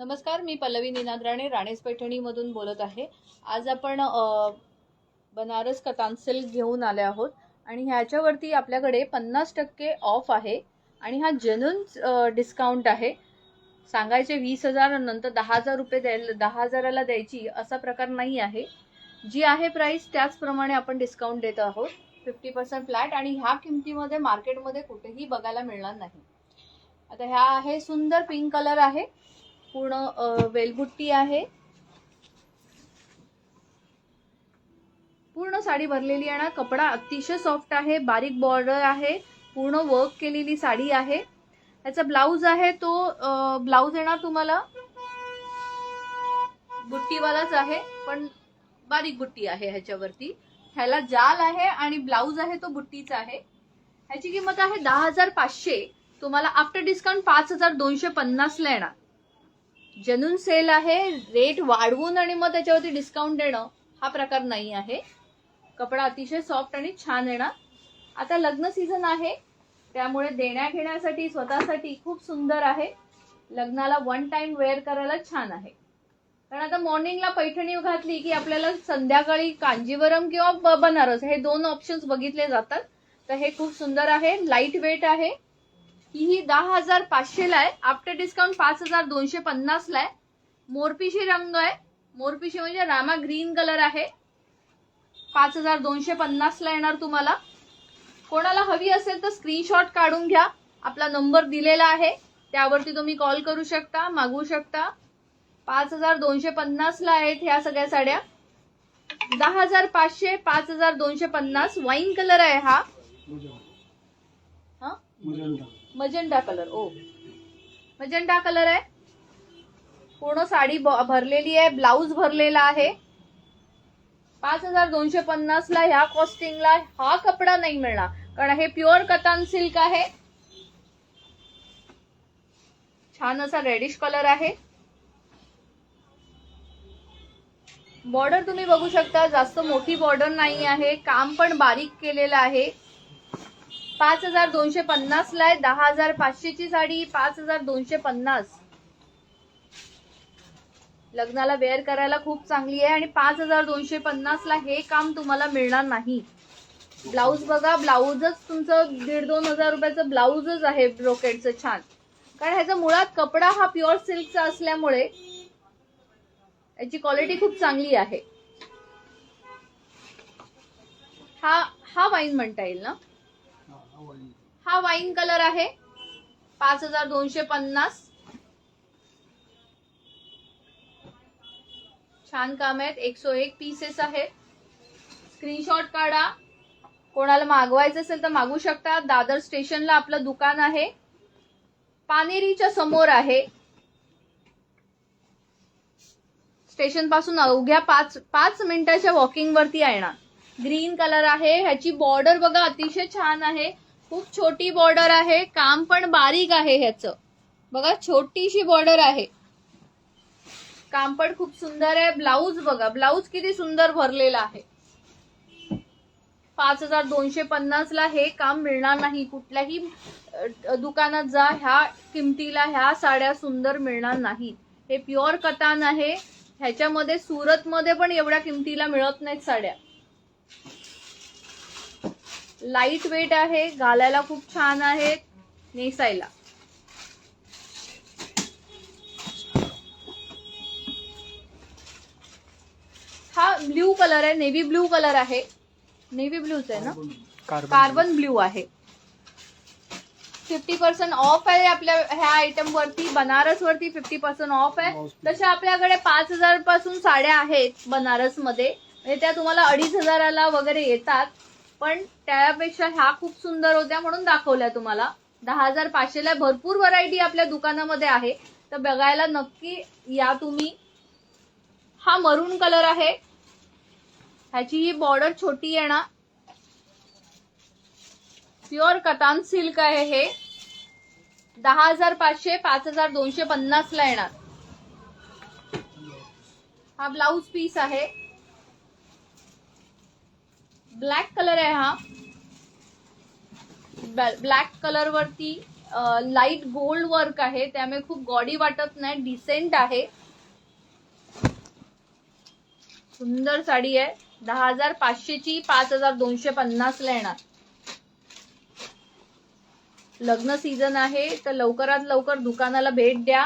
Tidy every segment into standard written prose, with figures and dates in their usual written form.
नमस्कार, मी पल्लवी निनाद राणे राणेच पैठणीमधून बोलत आहे। आज आपण बनारस कतान सिल्क घेऊन आले आहोत आणि ह्याच्यावरती आपल्याकडे 50% ऑफ आहे आणि हा जेन्युइन डिस्काउंट आहे। सांगायचे 20,000 नंतर 10,000 रुपये द्यायला 10,000ला द्यायची असा प्रकार नाही आहे। जी आहे प्राइस त्याचप्रमाणे आपण डिस्काउंट देत आहोत 50% फ्लॅट आणि ह्या किमतीमध्ये मार्केटमध्ये कुठेही बघायला मिळणार नाही। आता ह्या आहे सुंदर पिंक कलर आहे, पूर्ण वेलबुट्टी आहे, पूर्ण साडी भरलेली आहे ना। कपडा अतिशय सॉफ्ट आहे, बारीक बॉर्डर आहे, पूर्ण वर्क केलेली साडी आहे। याचा ब्लाउज आहे तो ब्लाउज येणार तुम्हाला बुट्टीवालाच आहे, पण बारीक बुट्टी आहे ह्याच्यावरती। ह्याला जाल आहे आणि ब्लाउज आहे तो बुट्टीचा आहे। ह्याची किंमत आहे 10,500, तुम्हाला आफ्टर डिस्काउंट 5,250 ला येणार। जेन्युइन सेल आहे, रेट वाढवून आणि मग त्याच्यावरती डिस्काउंट देणं हा प्रकार नाही आहे। कपडा अतिशय सॉफ्ट आणि छान येणार। आता लग्न सीझन आहे त्यामुळे देण्या घेण्यासाठी स्वतःसाठी खूप सुंदर आहे। लग्नाला वन टाइम वेअर करायला छान आहे, कारण आता मॉर्निंगला पैठणी घातली की आपल्याला संध्याकाळी कांजीवरम किंवा बनारस हे दोन ऑप्शन्स बघितले जातात। तर हे खूप सुंदर आहे, लाईट वेट आहे। ही 10,500 ला आहे, आफ्टर डिस्काउंट 5,250 ला आहे। मोरपिशी रंग आहे, मोरपिशी म्हणजे रामा ग्रीन कलर आहे। 5,250 ला येणार तुम्हाला। कोणाला हवी असेल तर स्क्रीनशॉट काढून घ्या, आपला नंबर दिलेला आहे त्यावरती तुम्ही कॉल करू शकता, मागवू शकता। 5,250 ला आहेत ह्या सगळ्या साड्या। 10,500 5,250 वाईन कलर आहे हा, मजेंडा कलर, ओ मजेंडा कलर आहे। पूर्ण साडी भरलेली आहे, ब्लाउज भरलेला आहे। 5,250 ला ह्या कॉस्टिंगला हा कपडा नाही मिळणार, कारण हे प्युअर कतान सिल्क आहे। छान असा रेडिश कलर आहे। बॉर्डर तुम्ही बघू शकता, जास्त मोठी बॉर्डर नाही आहे, काम पण बारीक केलेलं आहे। 5,250 ला आहे, 10,500 ची साडी 5,250। लग्नाला वेअर करायला खूप चांगली आहे आणि 5,250 ला हे काम तुम्हाला मिळणार नाही। ब्लाउज बघा, ब्लाउजच तुमचं 1,500-2,000 रुपयाचं ब्लाउजच आहे ब्रोकेडचं, छान। कारण ह्याचा मुळात कपडा हा प्युअर सिल्कचा असल्यामुळे याची क्वालिटी खूप चांगली आहे। हा वाईन म्हणता येईल ना, हा वाईन कलर आहे। 5,250, छान काम आहेत, 101 पीसेस आहेत। स्क्रीनशॉट काढा, कोणाला मागवायचं असेल तर मागवू शकता। दादर स्टेशनला आपलं दुकान आहे, पानेरीच्या समोर आहे। स्टेशन पासून अवघ्या 5 मिनिटाच्या वॉकिंग वरती येणार। ग्रीन कलर आहे, ह्याची बॉर्डर बघा अतिशय छान आहे, खूप छोटी बॉर्डर आहे, काम पण बारीक आहे ह्याचं बघा, छोटीशी बॉर्डर आहे, काम पण खूप सुंदर आहे। ब्लाउज बघा, ब्लाउज किती सुंदर भरलेला आहे। 5,250 ला हे काम मिळणार नाही, कुठल्याही दुकानात जा, ह्या किमतीला ह्या साड्या सुंदर मिळणार नाही। हे प्युअर कतान आहे, ह्याच्यामध्ये सुरत मध्ये पण एवढ्या किमतीला मिळत नाहीत साड्या। लाईट वेट आहे, घालायला खूप छान आहे, नेसायला। हा ब्ल्यू कलर आहे, नेव्ही ब्ल्यू कलर आहे, नेव्ही ब्ल्यूच आहे ना, कार्बन ब्ल्यू आहे। 50% ऑफ आहे आपल्या ह्या आयटम वरती, बनारस वरती 50% ऑफ आहे। तशा आपल्याकडे 5,000 पासून साड्या आहेत बनारस मध्ये, म्हणजे त्या तुम्हाला 2,500ला वगैरे येतात, पण त्यापेक्षा ह्या खूप सुंदर होत्या म्हणून दाखवल्या तुम्हाला। 10,500 ला भरपूर व्हरायटी आपल्या दुकानामध्ये आहे, तर बघायला नक्की या तुम्ही। हा मरून कलर आहे, ह्याची ही बॉर्डर छोटी येणार, प्युअर कतान सिल्क आहे हे। 10,500 5,250 ला येणार। हा ब्लाउज पीस आहे, ब्लॅक कलर आहे हा, ब्लॅक कलर वरती लाईट गोल्ड वर्क आहे, त्यामुळे खूप गॉडी वाटत नाही, डिसेंट आहे. सुंदर साडी आहे. 10,500 ची 5,250 ला येणार. लग्न सीझन आहे तर लवकरात लवकर दुकानाला भेट द्या.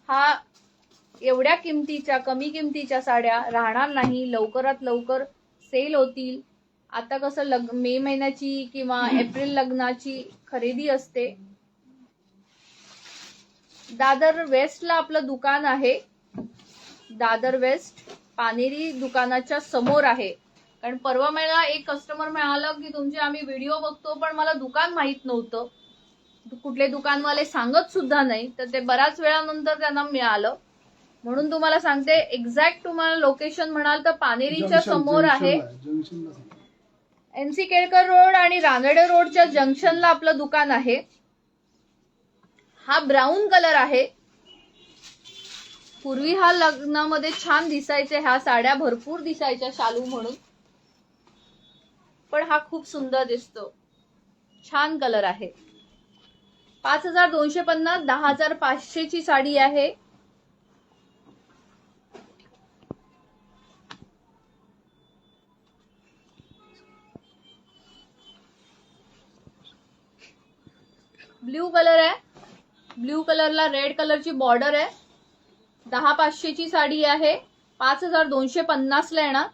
हा एवढ्या किमतीच्या, कमी किमतीच्या साड्या राहणार नाही. लवकरात लवकर सेल होतील. आता कसं मे महिन्याची किंवा एप्रिल लग्नाची खरेदी असते. दादर वेस्टला आपलं दुकान आहे. दादर वेस्ट पानेरी दुकानाच्या समोर आहे. कारण परवा मला एक कस्टमर मिळालं की तुमचे आम्ही व्हिडिओ बघतो पण मला दुकान माहित नव्हतं, कुठले दुकानवाले सांगत सुद्धा नाही. तर ते बऱ्याच वेळानंतर त्यांना मिळालं, म्हणून तुम्हाला सांगते. एक्झॅक्ट तुम्हाला लोकेशन म्हणाल तर पानेरीच्या समोर आहे. MC केळकर रोड आणि रानडे रोडच्या जंक्शनला आपलं दुकान आहे. हा ब्राऊन कलर आहे. पूर्वी हा लग्नामध्ये छान दिसायचे, ह्या साड्या भरपूर दिसायच्या शालू म्हणून, पण हा खूप सुंदर दिसतो. छान कलर आहे. 5,250, 10,500 ची साडी आहे. ब्ल्यू कलर आहे. ब्ल्यू कलरला रेड कलरची बॉर्डर आहे. 10,500 ची साडी आहे. 5,250 ला येणार.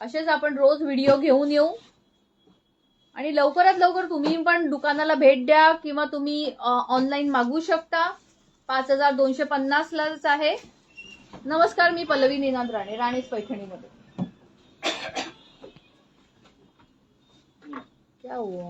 असेच आपण रोज व्हिडिओ घेऊन येऊ आणि लवकरात लवकर तुम्ही पण दुकानाला भेट द्या किंवा तुम्ही ऑनलाईन मागवू शकता. 5,250 लाच आहे. नमस्कार, मी पल्लवी निनाद राणे, राणेच पैठणीमध्ये. क्या हुआ?